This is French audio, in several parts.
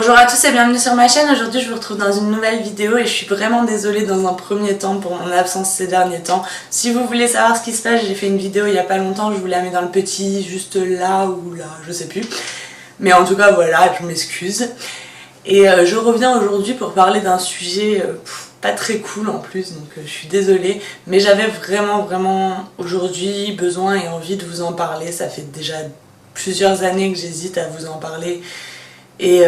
Bonjour à tous et bienvenue sur ma chaîne. Aujourd'hui je vous retrouve dans une nouvelle vidéo et je suis vraiment désolée dans un premier temps pour mon absence ces derniers temps. Si vous voulez savoir ce qui se passe, j'ai fait une vidéo il y a pas longtemps, je vous la mets dans le petit, juste là ou là, je sais plus. Mais en tout cas voilà, je m'excuse. Et je reviens aujourd'hui pour parler d'un sujet pas très cool en plus, donc je suis désolée. Mais j'avais vraiment aujourd'hui besoin et envie de vous en parler. Ça fait déjà plusieurs années que j'hésite à vous en parler. Et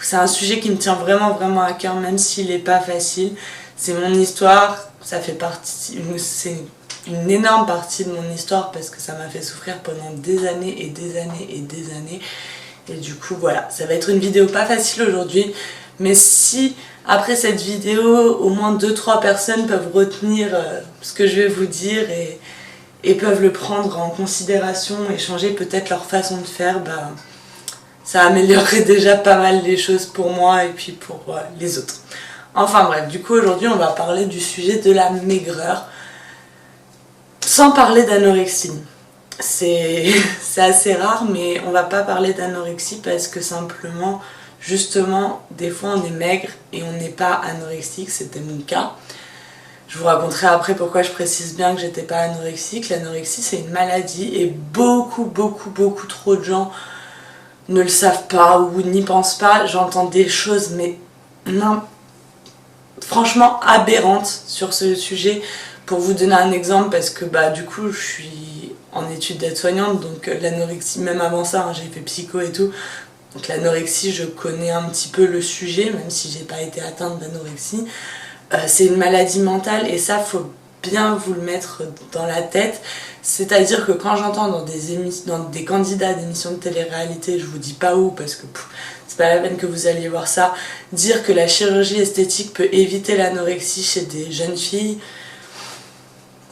c'est un sujet qui me tient vraiment à cœur, même s'il n'est pas facile. C'est mon histoire, ça fait partie, c'est une énorme partie de mon histoire parce que ça m'a fait souffrir pendant des années et des années et des années. Et du coup voilà, ça va être une vidéo pas facile aujourd'hui, mais si après cette vidéo au moins 2-3 personnes peuvent retenir ce que je vais vous dire et peuvent le prendre en considération et changer peut-être leur façon de faire, bah ça améliorerait déjà pas mal les choses pour moi et puis pour les autres. Enfin bref, du coup aujourd'hui on va parler du sujet de la maigreur, sans parler d'anorexie. C'est assez rare, mais on va pas parler d'anorexie parce que simplement, justement, des fois on est maigre et on n'est pas anorexique, c'était mon cas. Je vous raconterai après pourquoi je précise bien que j'étais pas anorexique. L'anorexie c'est une maladie et beaucoup trop de gens ne le savent pas ou n'y pensent pas. J'entends des choses mais non, franchement aberrantes sur ce sujet. Pour vous donner un exemple, parce que bah du coup je suis en études d'aide-soignante, donc l'anorexie, même avant ça, hein, j'ai fait psycho et tout, donc l'anorexie je connais un petit peu le sujet, même si j'ai pas été atteinte d'anorexie. C'est une maladie mentale et ça faut bien vous le mettre dans la tête. C'est-à-dire que quand j'entends dans des candidats d'émissions de télé-réalité, je vous dis pas où parce que c'est pas la peine que vous alliez voir ça, dire que la chirurgie esthétique peut éviter l'anorexie chez des jeunes filles,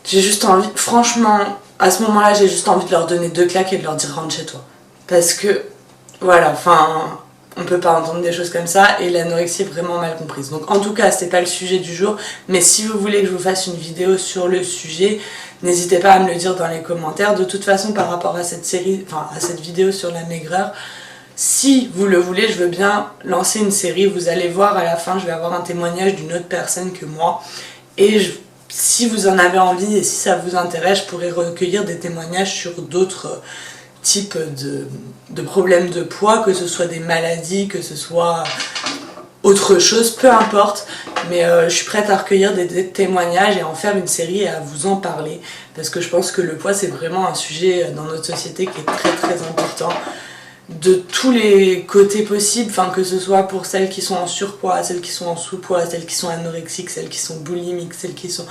j'ai juste envie, franchement, à ce moment-là, j'ai juste envie de leur donner 2 claques et de leur dire rentre chez toi. Parce que, voilà, enfin, on peut pas entendre des choses comme ça et l'anorexie est vraiment mal comprise. Donc en tout cas, c'est pas le sujet du jour, mais si vous voulez que je vous fasse une vidéo sur le sujet, n'hésitez pas à me le dire dans les commentaires. De toute façon, par rapport à cette série, enfin à cette vidéo sur la maigreur, si vous le voulez, je veux bien lancer une série. Vous allez voir à la fin, je vais avoir un témoignage d'une autre personne que moi et si vous en avez envie et si ça vous intéresse, je pourrais recueillir des témoignages sur d'autres types de problèmes de poids, que ce soit des maladies, que ce soit autre chose, peu importe. Mais je suis prête à recueillir des témoignages et à en faire une série et à vous en parler. Parce que je pense que le poids c'est vraiment un sujet dans notre société qui est très important. De tous les côtés possibles, enfin que ce soit pour celles qui sont en surpoids, celles qui sont en sous-poids, celles qui sont anorexiques, celles qui sont boulimiques, celles qui sont...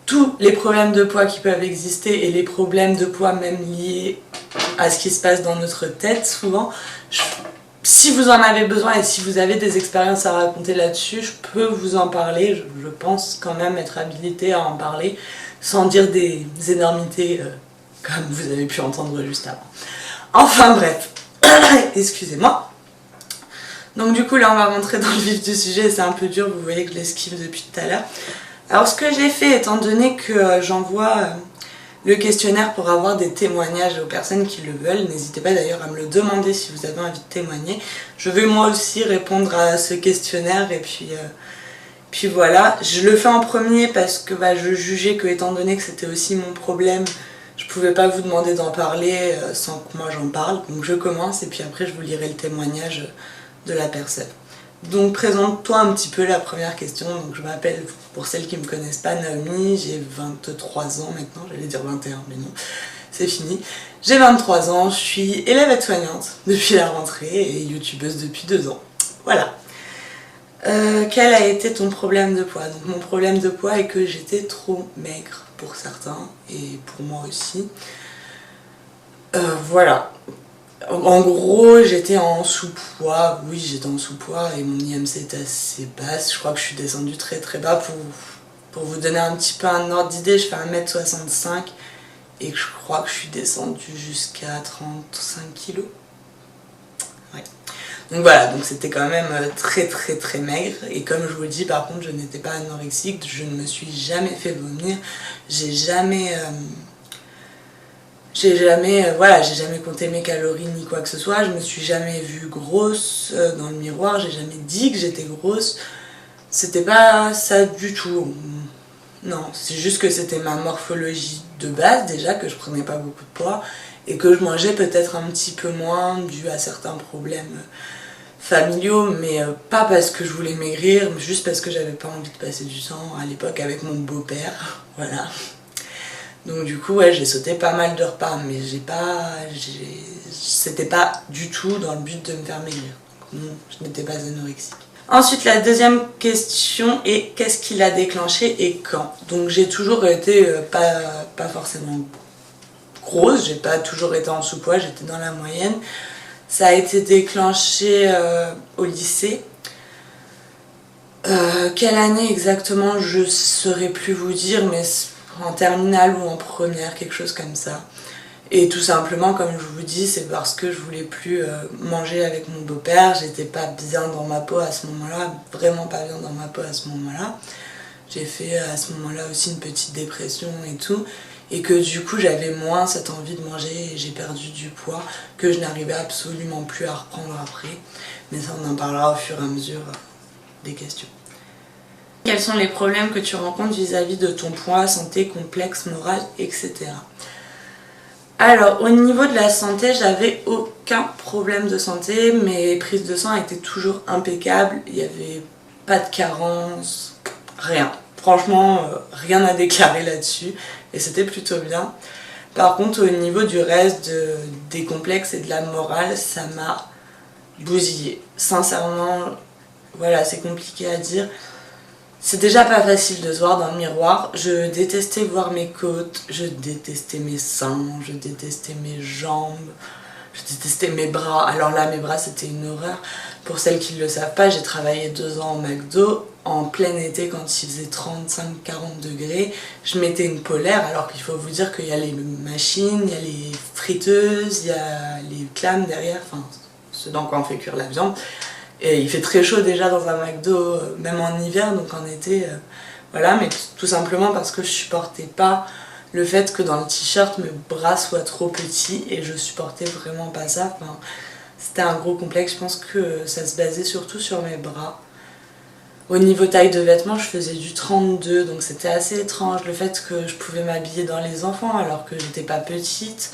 Tous les problèmes de poids qui peuvent exister et les problèmes de poids même liés à ce qui se passe dans notre tête souvent. Si vous en avez besoin et si vous avez des expériences à raconter là-dessus, je peux vous en parler, je pense quand même être habilitée à en parler sans dire des énormités comme vous avez pu entendre juste avant. Enfin bref. Excusez-moi. Donc du coup là on va rentrer dans le vif du sujet, c'est un peu dur, vous voyez que je l'esquive depuis tout à l'heure. Alors ce que j'ai fait, étant donné que j'envoie le questionnaire pour avoir des témoignages aux personnes qui le veulent, n'hésitez pas d'ailleurs à me le demander si vous avez envie de témoigner. Je vais moi aussi répondre à ce questionnaire et puis voilà. Je le fais en premier parce que je jugeais que étant donné que c'était aussi mon problème, je pouvais pas vous demander d'en parler sans que moi j'en parle, donc je commence et puis après je vous lirai le témoignage de la personne. Donc présente-toi un petit peu la première question. Donc je m'appelle, pour celles qui me connaissent pas, Naomi, j'ai 23 ans maintenant, j'allais dire 21 mais non, c'est fini. J'ai 23 ans, je suis élève aide-soignante depuis la rentrée et youtubeuse depuis 2 ans. Voilà. Quel a été ton problème de poids? Donc mon problème de poids est que j'étais trop maigre pour certains et pour moi aussi. Voilà. En gros, j'étais en sous-poids, oui j'étais en sous-poids et mon IMC était assez basse, je crois que je suis descendue très bas pour vous donner un petit peu un ordre d'idée, je fais 1m65 et je crois que je suis descendue jusqu'à 35 kg. Ouais. Donc voilà, donc c'était quand même très maigre et comme je vous le dis par contre je n'étais pas anorexique, je ne me suis jamais fait vomir, j'ai jamais J'ai jamais, j'ai jamais compté mes calories ni quoi que ce soit, je me suis jamais vue grosse dans le miroir, j'ai jamais dit que j'étais grosse. C'était pas ça du tout. Non, c'est juste que c'était ma morphologie de base déjà, que je prenais pas beaucoup de poids et que je mangeais peut-être un petit peu moins dû à certains problèmes familiaux, mais pas parce que je voulais maigrir, mais juste parce que j'avais pas envie de passer du temps à l'époque avec mon beau-père, voilà. Donc du coup, ouais, j'ai sauté pas mal de repas, mais c'était pas du tout dans le but de me faire maigrir. Non, je n'étais pas anorexique. Ensuite, la deuxième question est qu'est-ce qui l'a déclenché et quand? Donc j'ai toujours été pas forcément grosse, j'ai pas toujours été en sous-poids, j'étais dans la moyenne. Ça a été déclenché au lycée. Quelle année exactement, je saurais plus vous dire, mais en terminale ou en première, quelque chose comme ça. Et tout simplement, comme je vous dis, c'est parce que je voulais plus manger avec mon beau-père, j'étais pas bien dans ma peau à ce moment-là, vraiment pas bien dans ma peau à ce moment-là. J'ai fait à ce moment-là aussi une petite dépression et tout, et que du coup j'avais moins cette envie de manger et j'ai perdu du poids que je n'arrivais absolument plus à reprendre après. Mais ça, on en parlera au fur et à mesure des questions. Quels sont les problèmes que tu rencontres vis-à-vis de ton poids, santé, complexe, moral, etc. Alors, au niveau de la santé, j'avais aucun problème de santé. Mes prises de sang étaient toujours impeccables. Il n'y avait pas de carence, rien. Franchement, rien à déclarer là-dessus. Et c'était plutôt bien. Par contre, au niveau du reste, des complexes et de la morale, ça m'a bousillé. Sincèrement, voilà, c'est compliqué à dire. C'est déjà pas facile de se voir dans le miroir. Je détestais voir mes côtes, je détestais mes seins, je détestais mes jambes, je détestais mes bras. Alors là, mes bras, c'était une horreur. Pour celles qui ne le savent pas, j'ai travaillé 2 ans au McDo. En plein été, quand il faisait 35-40 degrés, je mettais une polaire, alors qu'il faut vous dire qu'il y a les machines, il y a les friteuses, il y a les clames derrière, enfin, ce dans quoi on fait cuire la viande. Et il fait très chaud déjà dans un McDo, même en hiver, donc en été, voilà, mais tout simplement parce que je supportais pas le fait que dans le t-shirt mes bras soient trop petits et je supportais vraiment pas ça. Enfin, c'était un gros complexe, je pense que ça se basait surtout sur mes bras. Au niveau taille de vêtements, je faisais du 32, donc c'était assez étrange le fait que je pouvais m'habiller dans les enfants alors que j'étais pas petite.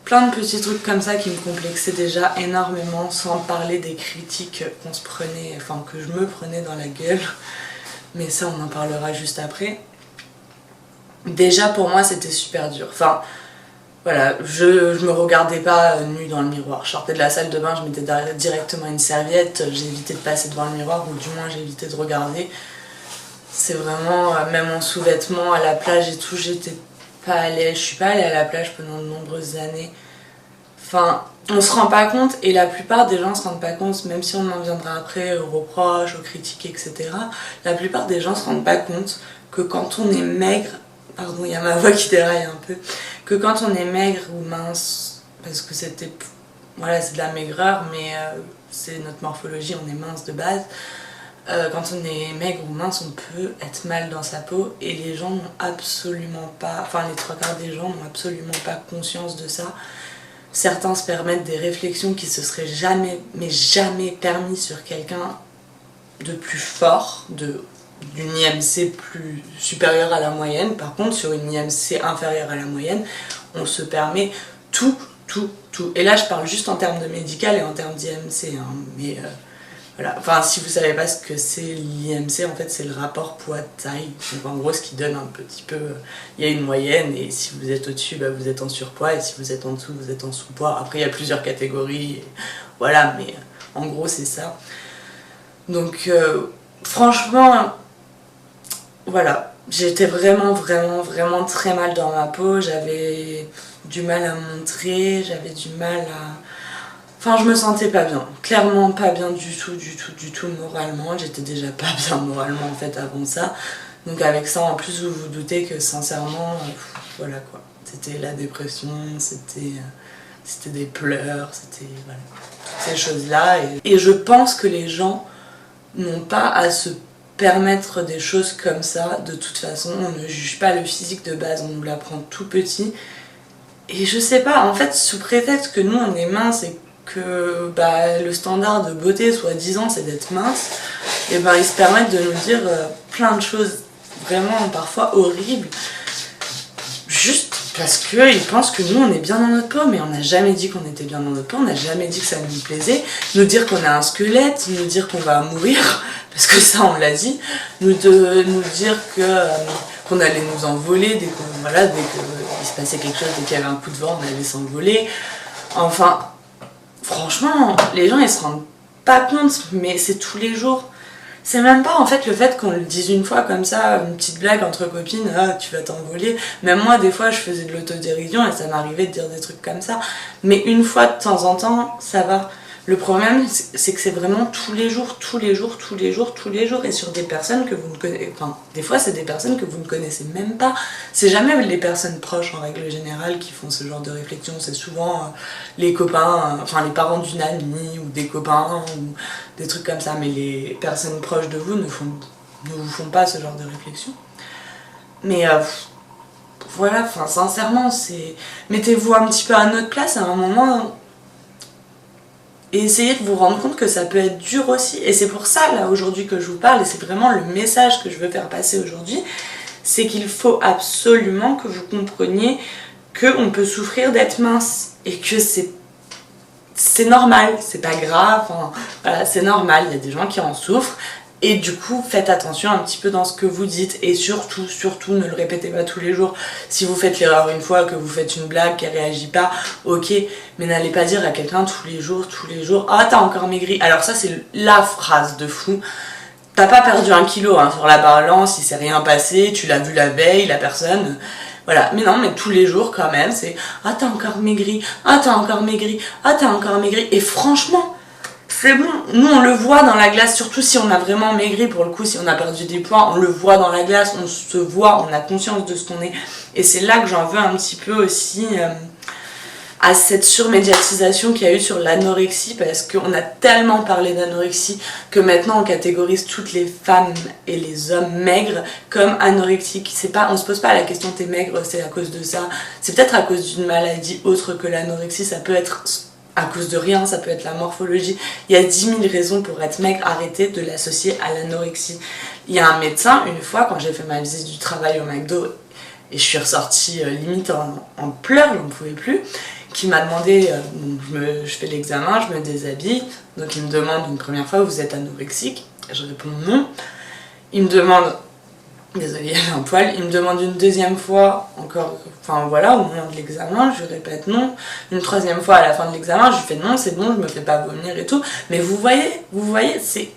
Plein de petits trucs comme ça qui me complexaient déjà énormément, sans parler des critiques qu'on se prenait, enfin que je me prenais dans la gueule, mais ça on en parlera juste après. Déjà pour moi c'était super dur, enfin voilà, je me regardais pas nue dans le miroir, je sortais de la salle de bain, je mettais directement une serviette, j'évitais de passer devant le miroir, ou du moins j'évitais de regarder. C'est vraiment, même en sous-vêtements, à la plage et tout, je suis pas allée à la plage pendant de nombreuses années. Enfin, on se rend pas compte, et la plupart des gens se rendent pas compte, même si on en viendra après aux reproches, aux critiques, etc. La plupart des gens se rendent pas compte que quand on est maigre, pardon, il y a ma voix qui déraille un peu, que quand on est maigre ou mince, parce que voilà, c'est de la maigreur, mais c'est notre morphologie, on est mince de base. Quand on est maigre ou mince, on peut être mal dans sa peau et les gens n'ont absolument pas, enfin les 3/4 des gens n'ont absolument pas conscience de ça. Certains se permettent des réflexions qui se seraient jamais, mais jamais permis sur quelqu'un de plus fort, d'une IMC plus supérieure à la moyenne. Par contre, sur une IMC inférieure à la moyenne, on se permet tout. Et là, je parle juste en termes de médical et en termes d'IMC, hein, mais voilà. Enfin, si vous savez pas ce que c'est l'IMC, en fait, c'est le rapport poids-taille. Donc en gros, ce qui donne un petit peu, il y a une moyenne, et si vous êtes au-dessus, bah, vous êtes en surpoids, et si vous êtes en dessous, vous êtes en sous-poids. Après, il y a plusieurs catégories, et voilà, mais en gros, c'est ça. Donc, franchement, voilà, j'étais vraiment très mal dans ma peau, j'avais du mal à me montrer, j'avais du mal à... Enfin, je me sentais pas bien, clairement pas bien du tout moralement, j'étais déjà pas bien moralement en fait avant ça. Donc avec ça en plus, vous vous doutez que sincèrement, voilà quoi, c'était la dépression, c'était des pleurs, c'était voilà, toutes ces choses-là. Et je pense que les gens n'ont pas à se permettre des choses comme ça. De toute façon, on ne juge pas le physique de base, on nous l'apprend tout petit. Et je sais pas, en fait, sous prétexte que nous on est mince et que le standard de beauté, soi-disant, c'est d'être mince, et ils se permettent de nous dire plein de choses vraiment parfois horribles, juste parce qu'ils pensent que nous on est bien dans notre peau, mais on n'a jamais dit qu'on était bien dans notre peau, on n'a jamais dit que ça nous plaisait, nous dire qu'on a un squelette, nous dire qu'on va mourir, parce que ça on l'a dit, nous dire qu'on allait nous envoler dès qu'il se passait quelque chose, dès qu'il y avait un coup de vent on allait s'envoler, enfin franchement les gens ils se rendent pas compte, mais c'est tous les jours. C'est même pas en fait le fait qu'on le dise une fois comme ça, une petite blague entre copines, ah tu vas t'envoler. Même moi des fois je faisais de l'autodérision et ça m'arrivait de dire des trucs comme ça. Mais une fois de temps en temps, ça va. Le problème c'est que c'est vraiment tous les jours, tous les jours, tous les jours, tous les jours. Et sur des personnes que vous ne connaissez, enfin des fois c'est des personnes que vous ne connaissez même pas. C'est jamais les personnes proches en règle générale qui font ce genre de réflexion. C'est souvent les copains, les parents d'une amie ou des copains ou des trucs comme ça. Mais les personnes proches de vous ne vous font pas ce genre de réflexion. Mais voilà, sincèrement, mettez-vous un petit peu à notre place à un moment. Et essayez de vous rendre compte que ça peut être dur aussi. Et c'est pour ça, là, aujourd'hui, que je vous parle, et c'est vraiment le message que je veux faire passer aujourd'hui, c'est qu'il faut absolument que vous compreniez qu'on peut souffrir d'être mince. Et que c'est normal, c'est pas grave, voilà, c'est normal, il y a des gens qui en souffrent. Et du coup, faites attention un petit peu dans ce que vous dites. Et surtout, ne le répétez pas tous les jours. Si vous faites l'erreur une fois, que vous faites une blague, qu'elle réagit pas, ok. Mais n'allez pas dire à quelqu'un tous les jours, ah t'as encore maigri. Alors ça, c'est la phrase de fou. T'as pas perdu 1 kilo sur la balance, il s'est rien passé, tu l'as vu la veille, la personne... Voilà, mais non, mais tous les jours quand même, c'est « Ah, t'as encore maigri, ah, t'as encore maigri, ah, t'as encore maigri ». Et franchement, c'est bon, nous on le voit dans la glace, surtout si on a vraiment maigri, pour le coup, si on a perdu des poids, on le voit dans la glace, on se voit, on a conscience de ce qu'on est. Et c'est là que j'en veux un petit peu aussi à cette surmédiatisation qu'il y a eu sur l'anorexie, parce qu'on a tellement parlé d'anorexie que maintenant on catégorise toutes les femmes et les hommes maigres comme anorexiques. On se pose pas la question t'es maigre, c'est à cause de ça. C'est peut-être à cause d'une maladie autre que l'anorexie, ça peut être à cause de rien, ça peut être la morphologie. Il y a 10 000 raisons pour être maigre, arrêtez de l'associer à l'anorexie. Il y a un médecin, une fois, quand j'ai fait ma visite du travail au McDo, et je suis ressortie limite en pleurs, j'en pouvais plus, qui m'a demandé, je fais l'examen, je me déshabille, donc il me demande une première fois, vous êtes anorexique? Je réponds non. Il me demande, désolée, il y avait un poil, il me demande une deuxième fois, encore, au moment de l'examen, je répète non. Une troisième fois, à la fin de l'examen, je lui fais non, c'est bon, je me fais pas vomir et tout. Mais vous voyez, c'est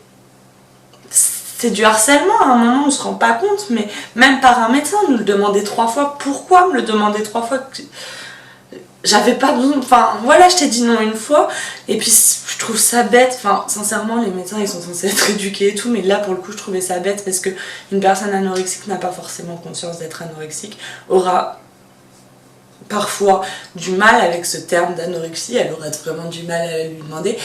du harcèlement, à un moment on se rend pas compte, mais même par un médecin, nous le demander 3 fois, pourquoi me le demander 3 fois? J'avais pas besoin, je t'ai dit non une fois, et puis je trouve ça bête, sincèrement les médecins ils sont censés être éduqués et tout, mais là pour le coup je trouvais ça bête parce que une personne anorexique n'a pas forcément conscience d'être anorexique, aura parfois du mal avec ce terme d'anorexie, elle aura vraiment du mal à lui demander.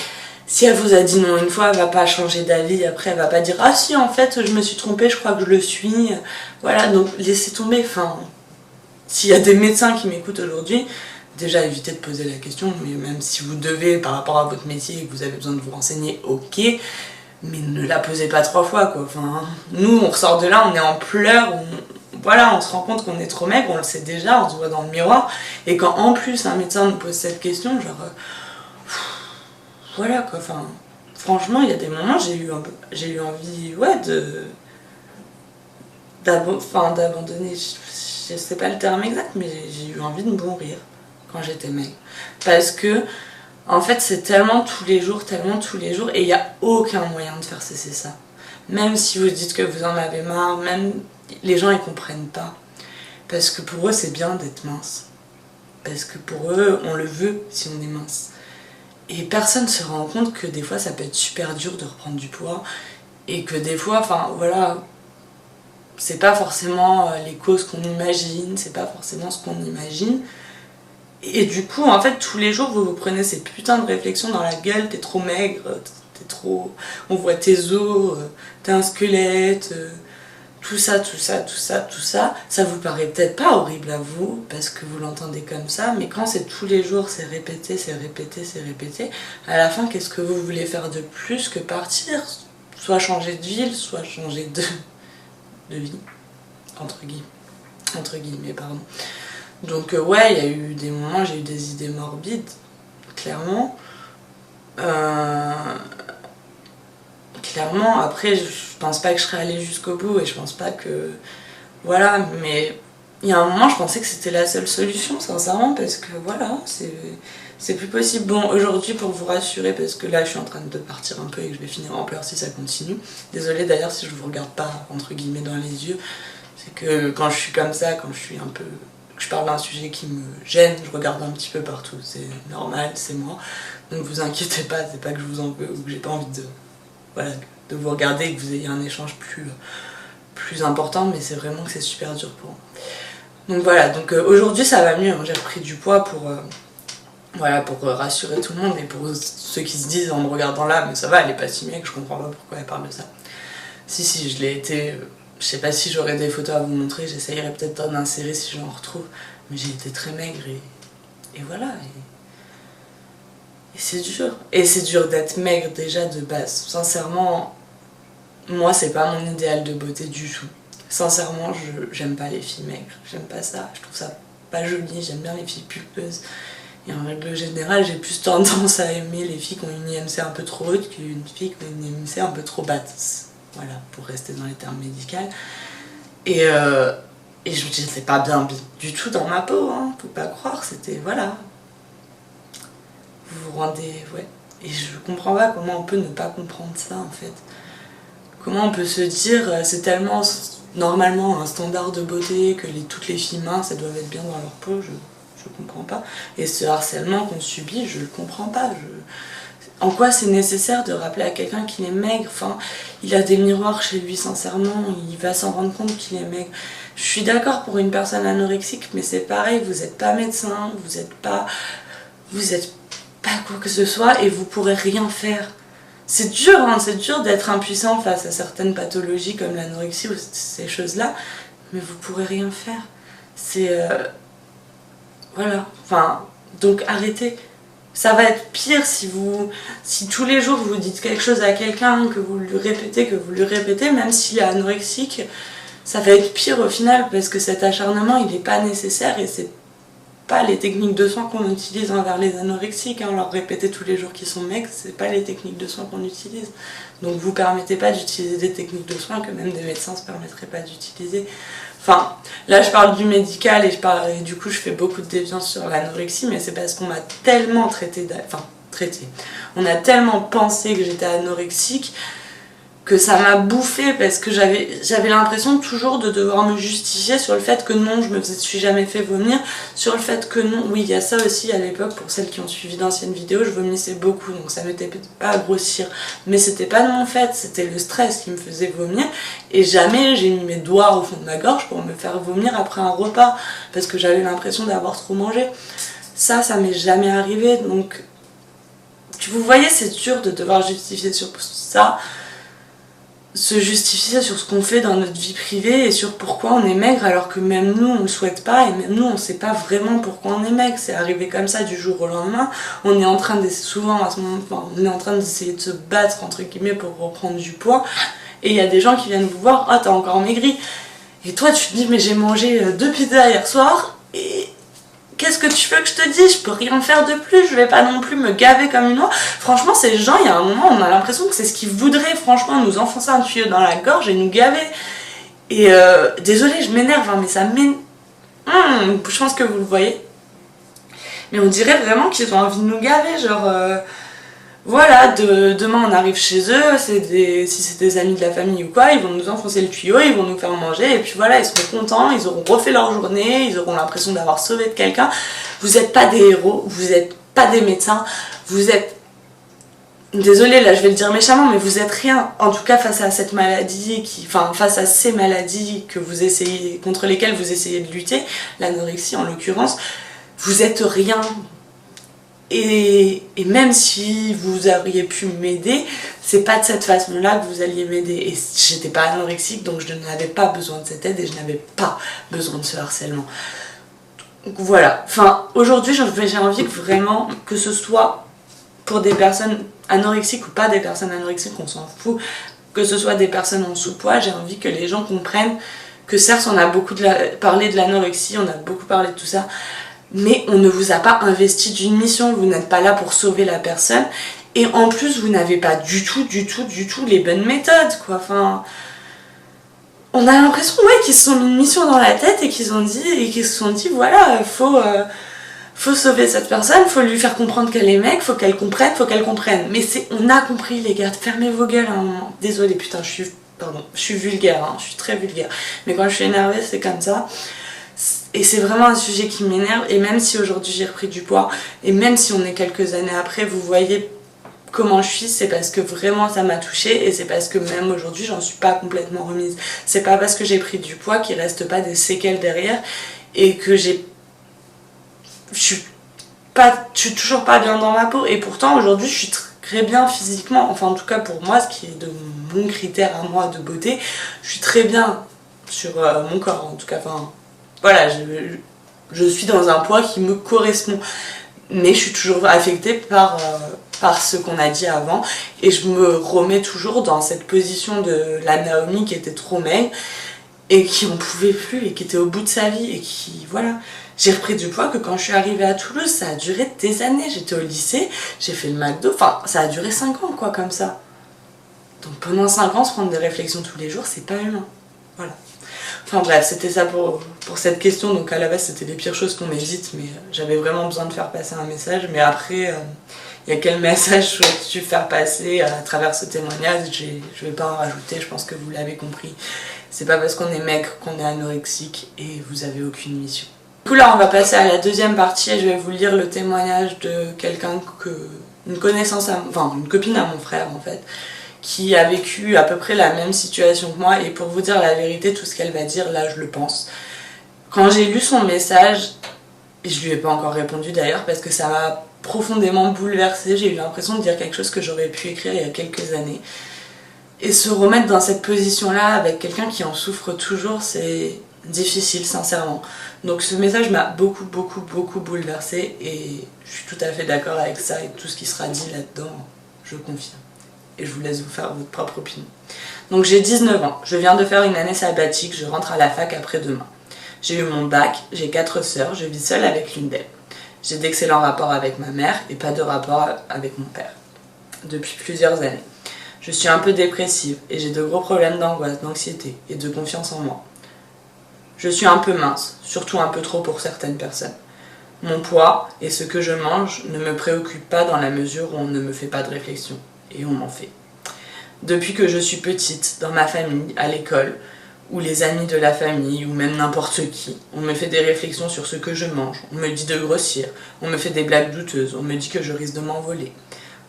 Si elle vous a dit non une fois, elle va pas changer d'avis, après elle va pas dire ah si en fait je me suis trompée, je crois que je le suis, voilà, donc laissez tomber, s'il y a des médecins qui m'écoutent aujourd'hui, déjà évitez de poser la question, mais même si vous devez par rapport à votre métier et que vous avez besoin de vous renseigner, ok, mais ne la posez pas 3 fois quoi. Nous on ressort de là, on est en pleurs, on se rend compte qu'on est trop maigre, on le sait déjà, on se voit dans le miroir, et quand en plus un médecin nous pose cette question, franchement il y a des moments j'ai eu envie d'abandonner, je sais pas le terme exact, mais j'ai eu envie de mourir quand j'étais maigre, parce que en fait c'est tellement tous les jours, et il n'y a aucun moyen de faire cesser ça. Même si vous dites que vous en avez marre, même les gens ils comprennent pas, parce que pour eux c'est bien d'être mince, parce que pour eux on le veut si on est mince, et personne se rend compte que des fois ça peut être super dur de reprendre du poids, et que des fois c'est pas forcément les causes qu'on imagine, c'est pas forcément ce qu'on imagine. Et du coup, en fait, tous les jours, vous prenez ces putains de réflexions dans la gueule, t'es trop maigre, t'es trop... On voit tes os, t'es un squelette, tout ça, tout ça, tout ça, tout ça, ça vous paraît peut-être pas horrible à vous, parce que vous l'entendez comme ça, mais quand c'est tous les jours, c'est répété, c'est répété, c'est répété, à la fin, qu'est-ce que vous voulez faire de plus que partir? Soit changer de ville, soit changer de vie, entre guillemets, pardon. Donc ouais, il y a eu des moments, j'ai eu des idées morbides, clairement. Clairement, après, je pense pas que je serais allée jusqu'au bout et je pense pas que... Voilà, mais il y a un moment, je pensais que c'était la seule solution, sincèrement, parce que voilà, c'est plus possible. Bon, aujourd'hui, pour vous rassurer, parce que là, je suis en train de partir un peu et que je vais finir en pleurs si ça continue. Désolée d'ailleurs si je vous regarde pas, entre guillemets, dans les yeux. C'est que quand je suis comme ça, quand je suis un peu... je parle d'un sujet qui me gêne, je regarde un petit peu partout, c'est normal, c'est moi. Donc vous inquiétez pas, c'est pas que je vous en veux ou que j'ai pas envie de... Voilà, de vous regarder et que vous ayez un échange plus important, mais c'est vraiment que c'est super dur pour moi. Donc voilà, donc aujourd'hui ça va mieux, hein. J'ai repris du poids pour, voilà, pour rassurer tout le monde et pour ceux qui se disent en me regardant là, mais ça va, elle est pas si maigre, je comprends pas pourquoi elle parle de ça. Si, je l'ai été, je sais pas si j'aurais des photos à vous montrer, j'essayerai peut-être d'en insérer si j'en retrouve, mais j'ai été très maigre et voilà. Et c'est dur. Et c'est dur d'être maigre déjà de base. Sincèrement, moi c'est pas mon idéal de beauté du tout. Sincèrement, j'aime pas les filles maigres. J'aime pas ça. Je trouve ça pas joli. J'aime bien les filles pulpeuses. Et en règle générale, j'ai plus tendance à aimer les filles qui ont une IMC un peu trop haute qu'une fille qui a une IMC un peu trop basse. Voilà, pour rester dans les termes médicaux. Et je n'étais pas bien du tout dans ma peau, hein. Faut pas croire, c'était... Voilà. Vous vous rendez... Ouais. Et je comprends pas comment on peut ne pas comprendre ça, en fait. Comment on peut se dire, c'est tellement normalement un standard de beauté que toutes les filles minces, elles doivent être bien dans leur peau, je comprends pas. Et ce harcèlement qu'on subit, je le comprends pas. En quoi c'est nécessaire de rappeler à quelqu'un qu'il est maigre? Enfin, il a des miroirs chez lui, sincèrement, il va s'en rendre compte qu'il est maigre. Je suis d'accord pour une personne anorexique, mais c'est pareil, vous n'êtes pas médecin, vous êtes pas quoi que ce soit et vous pourrez rien faire. C'est dur, hein, c'est dur d'être impuissant face à certaines pathologies comme l'anorexie ou ces choses-là, mais vous pourrez rien faire. C'est... voilà, enfin, donc arrêtez. Ça va être pire si tous les jours vous dites quelque chose à quelqu'un, que vous lui répétez, même s'il est anorexique, ça va être pire au final parce que cet acharnement il n'est pas nécessaire et c'est pas les techniques de soins qu'on utilise envers les anorexiques, hein. Leur répéter tous les jours qu'ils sont maigres, c'est pas les techniques de soins qu'on utilise. Donc vous permettez pas d'utiliser des techniques de soins que même des médecins se permettraient pas d'utiliser. Enfin, là je parle du médical et du coup je fais beaucoup de déviance sur l'anorexie, mais c'est parce qu'on m'a tellement on a tellement pensé que j'étais anorexique que ça m'a bouffé parce que j'avais l'impression toujours de devoir me justifier sur le fait que non, je me suis jamais fait vomir, sur le fait que non, oui il y a ça aussi à l'époque, pour celles qui ont suivi d'anciennes vidéos, je vomissais beaucoup donc ça m'était pas à grossir, mais c'était pas de mon fait, c'était le stress qui me faisait vomir et jamais j'ai mis mes doigts au fond de ma gorge pour me faire vomir après un repas parce que j'avais l'impression d'avoir trop mangé. Ça m'est jamais arrivé, donc vous voyez, c'est dur de devoir justifier sur ça, se justifier sur ce qu'on fait dans notre vie privée et sur pourquoi on est maigre alors que même nous on le souhaite pas et même nous on sait pas vraiment pourquoi on est maigre, c'est arrivé comme ça du jour au lendemain, on est en train on est en train d'essayer de se battre entre guillemets pour reprendre du poids et il y a des gens qui viennent vous voir, ah t'as encore maigri et toi tu te dis mais j'ai mangé 2 pizzas hier soir et qu'est-ce que tu veux que je te dise? Je peux rien faire de plus, je vais pas non plus me gaver comme une oie. Franchement, ces gens, il y a un moment, on a l'impression que c'est ce qu'ils voudraient, franchement, nous enfoncer un tuyau dans la gorge et nous gaver. Et désolée, je m'énerve, hein, mais ça m'énerve. Je pense que vous le voyez. Mais on dirait vraiment qu'ils ont envie de nous gaver, genre... voilà, demain on arrive chez eux, si c'est des amis de la famille ou quoi, ils vont nous enfoncer le tuyau, ils vont nous faire manger, et puis voilà, ils seront contents, ils auront refait leur journée, ils auront l'impression d'avoir sauvé de quelqu'un. Vous n'êtes pas des héros, vous n'êtes pas des médecins, vous êtes... Désolée, là je vais le dire méchamment, mais vous êtes rien, en tout cas face à cette maladie, face à ces maladies contre lesquelles vous essayez de lutter, l'anorexie en l'occurrence, vous êtes rien. Et même si vous auriez pu m'aider, c'est pas de cette façon-là que vous alliez m'aider. Et j'étais pas anorexique, donc je n'avais pas besoin de cette aide et je n'avais pas besoin de ce harcèlement. Donc voilà, enfin aujourd'hui j'ai envie que vraiment, que ce soit pour des personnes anorexiques ou pas des personnes anorexiques, on s'en fout, que ce soit des personnes en sous-poids, j'ai envie que les gens comprennent que certes on a beaucoup parlé de l'anorexie, on a beaucoup parlé de tout ça, mais on ne vous a pas investi d'une mission, vous n'êtes pas là pour sauver la personne, et en plus vous n'avez pas du tout les bonnes méthodes, quoi. Enfin, on a l'impression qu'ils se sont mis une mission dans la tête et qu'ils se sont dit voilà, faut sauver cette personne, faut lui faire comprendre qu'elle est mec, faut qu'elle comprenne. Mais on a compris les gars, fermez vos gueules à un moment. Désolée, putain, je suis vulgaire, hein, je suis très vulgaire. Mais quand je suis énervée, c'est comme ça. Et c'est vraiment un sujet qui m'énerve, et même si aujourd'hui j'ai repris du poids, et même si on est quelques années après, vous voyez comment je suis, c'est parce que vraiment ça m'a touchée, et c'est parce que même aujourd'hui j'en suis pas complètement remise. C'est pas parce que j'ai pris du poids qu'il reste pas des séquelles derrière, et que je suis toujours pas bien dans ma peau, et pourtant aujourd'hui je suis très bien physiquement, enfin en tout cas pour moi, ce qui est de mon critère à moi de beauté, je suis très bien sur mon corps en tout cas, enfin voilà, je suis dans un poids qui me correspond, mais je suis toujours affectée par ce qu'on a dit avant, et je me remets toujours dans cette position de la Naomi qui était trop maigre et qui en pouvait plus et qui était au bout de sa vie, et qui, voilà, j'ai repris du poids que quand je suis arrivée à Toulouse, ça a duré des années, j'étais au lycée, j'ai fait le McDo, enfin ça a duré 5 ans quoi, comme ça. Donc pendant 5 ans, se prendre des réflexions tous les jours, c'est pas humain, voilà. Enfin bref, c'était ça pour cette question. Donc à la base c'était les pires choses qu'on m'évite, mais j'avais vraiment besoin de faire passer un message. Mais après, il y a quel message souhaites-tu faire passer à travers ce témoignage? Je vais pas en rajouter, je pense que vous l'avez compris. C'est pas parce qu'on est maigre qu'on est anorexique, et vous avez aucune mission. Du coup là on va passer à la deuxième partie, et je vais vous lire le témoignage de quelqu'un une copine à mon frère en fait, qui a vécu à peu près la même situation que moi, et pour vous dire la vérité, tout ce qu'elle va dire, là je le pense. Quand j'ai lu son message, et je lui ai pas encore répondu d'ailleurs, parce que ça m'a profondément bouleversée, j'ai eu l'impression de dire quelque chose que j'aurais pu écrire il y a quelques années. Et se remettre dans cette position-là avec quelqu'un qui en souffre toujours, c'est difficile, sincèrement. Donc ce message m'a beaucoup bouleversée, et je suis tout à fait d'accord avec ça, et tout ce qui sera dit là-dedans, je confirme. Et je vous laisse vous faire votre propre opinion. Donc j'ai 19 ans, je viens de faire une année sabbatique, je rentre à la fac après-demain. J'ai eu mon bac, j'ai 4 sœurs, je vis seule avec l'une d'elles. J'ai d'excellents rapports avec ma mère et pas de rapport avec mon père. Depuis plusieurs années. Je suis un peu dépressive et j'ai de gros problèmes d'angoisse, d'anxiété et de confiance en moi. Je suis un peu mince, surtout un peu trop pour certaines personnes. Mon poids et ce que je mange ne me préoccupent pas dans la mesure où on ne me fait pas de réflexion. Et on m'en fait. Depuis que je suis petite, dans ma famille, à l'école, ou les amis de la famille, ou même n'importe qui, on me fait des réflexions sur ce que je mange, on me dit de grossir, on me fait des blagues douteuses, on me dit que je risque de m'envoler.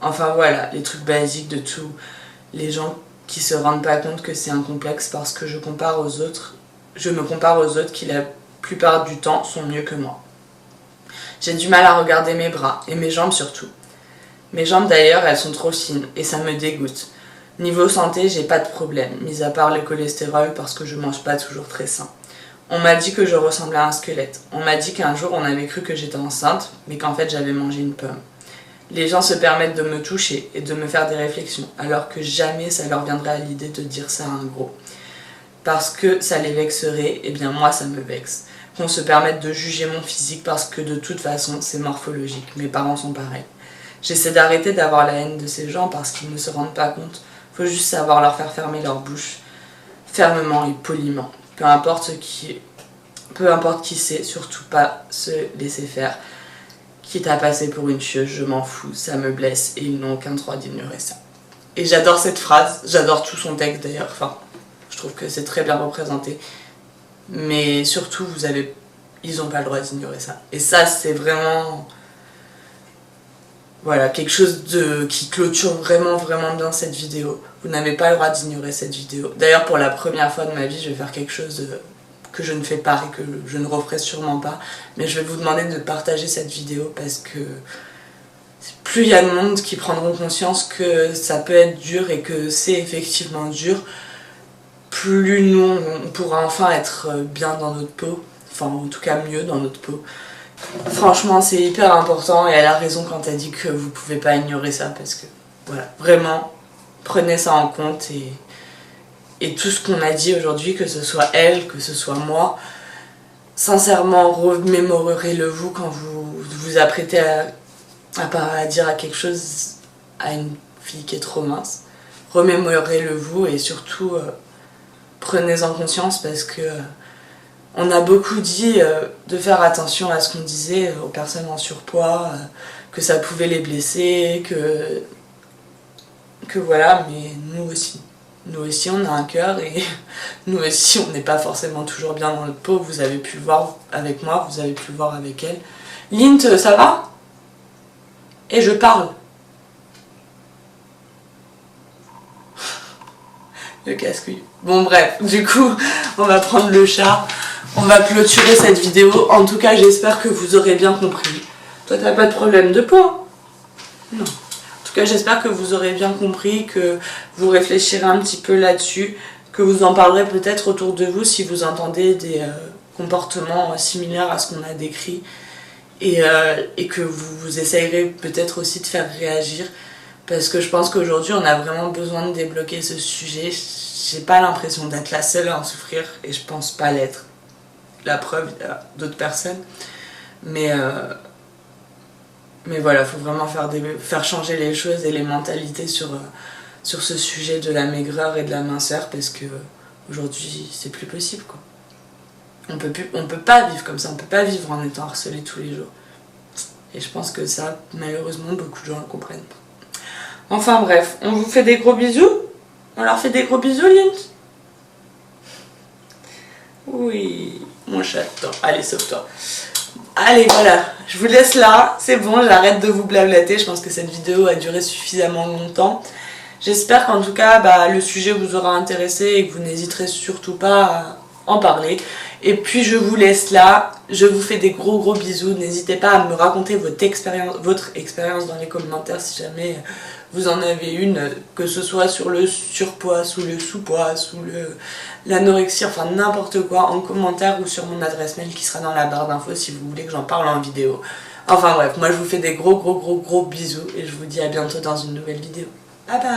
Enfin voilà, les trucs basiques de tout. Les gens qui se rendent pas compte que c'est un complexe parce que je me compare aux autres qui la plupart du temps sont mieux que moi. J'ai du mal à regarder mes bras, et mes jambes surtout. Mes jambes d'ailleurs, elles sont trop fines et ça me dégoûte. Niveau santé, j'ai pas de problème, mis à part le cholestérol parce que je mange pas toujours très sain. On m'a dit que je ressemblais à un squelette. On m'a dit qu'un jour on avait cru que j'étais enceinte, mais qu'en fait j'avais mangé une pomme. Les gens se permettent de me toucher et de me faire des réflexions, alors que jamais ça leur viendrait à l'idée de dire ça à un gros. Parce que ça les vexerait, et bien moi ça me vexe. Qu'on se permette de juger mon physique parce que de toute façon c'est morphologique, mes parents sont pareils. J'essaie d'arrêter d'avoir la haine de ces gens parce qu'ils ne se rendent pas compte. Faut juste savoir leur faire fermer leur bouche, fermement et poliment. Peu importe qui c'est, surtout pas se laisser faire. Quitte à passer pour une chieuse, je m'en fous, ça me blesse et ils n'ont aucun droit d'ignorer ça. Et j'adore cette phrase, j'adore tout son texte d'ailleurs, enfin, je trouve que c'est très bien représenté. Mais surtout, ils n'ont pas le droit d'ignorer ça. Et ça, c'est vraiment... Voilà, quelque chose qui clôture vraiment bien cette vidéo. Vous n'avez pas le droit d'ignorer cette vidéo. D'ailleurs, pour la première fois de ma vie, je vais faire quelque chose que je ne fais pas et que je ne referai sûrement pas. Mais je vais vous demander de partager cette vidéo parce que plus il y a de monde qui prendront conscience que ça peut être dur et que c'est effectivement dur, plus nous on pourra enfin être bien dans notre peau, enfin en tout cas mieux dans notre peau. Franchement c'est hyper important et elle a raison quand elle dit que vous pouvez pas ignorer ça parce que voilà, vraiment prenez ça en compte et tout ce qu'on a dit aujourd'hui, que ce soit elle, que ce soit moi, sincèrement remémorez-le vous quand vous vous apprêtez à dire à quelque chose à une fille qui est trop mince. Remémorez-le vous et surtout prenez-en conscience parce que on a beaucoup dit de faire attention à ce qu'on disait aux personnes en surpoids, que ça pouvait les blesser, que voilà, mais nous aussi on a un cœur et nous aussi on n'est pas forcément toujours bien dans notre peau. Vous avez pu le voir avec moi, vous avez pu le voir avec elle. Lint, ça va? Et je parle. Le casse-couille. Bon bref, du coup, on va prendre le chat. On va clôturer cette vidéo. En tout cas, j'espère que vous aurez bien compris. Toi, t'as pas de problème de peau? Non. En tout cas, j'espère que vous aurez bien compris, que vous réfléchirez un petit peu là-dessus, que vous en parlerez peut-être autour de vous si vous entendez des comportements similaires à ce qu'on a décrit et que vous essayerez peut-être aussi de faire réagir parce que je pense qu'aujourd'hui, on a vraiment besoin de débloquer ce sujet. J'ai pas l'impression d'être la seule à en souffrir et je pense pas l'être. La preuve, il y a d'autres personnes. Mais voilà, il faut vraiment faire changer les choses et les mentalités sur ce sujet de la maigreur et de la minceur parce que aujourd'hui c'est plus possible quoi. On peut pas vivre comme ça, on peut pas vivre en étant harcelé tous les jours. Et je pense que ça, malheureusement, beaucoup de gens ne comprennent pas. Enfin bref, on vous fait des gros bisous. On leur fait des gros bisous, Lint? Oui, mon chaton. Allez, sauve-toi. Allez, voilà, je vous laisse là, c'est bon, j'arrête de vous blablater, je pense que cette vidéo a duré suffisamment longtemps. J'espère qu'en tout cas, le sujet vous aura intéressé et que vous n'hésiterez surtout pas à en parler. Et puis je vous laisse là, je vous fais des gros bisous, n'hésitez pas à me raconter votre expérience dans les commentaires si jamais vous en avez une, que ce soit sur le surpoids, sous le sous-poids, sous l'anorexie, enfin n'importe quoi, en commentaire ou sur mon adresse mail qui sera dans la barre d'infos si vous voulez que j'en parle en vidéo. Enfin bref, moi je vous fais des gros bisous et je vous dis à bientôt dans une nouvelle vidéo. Bye bye.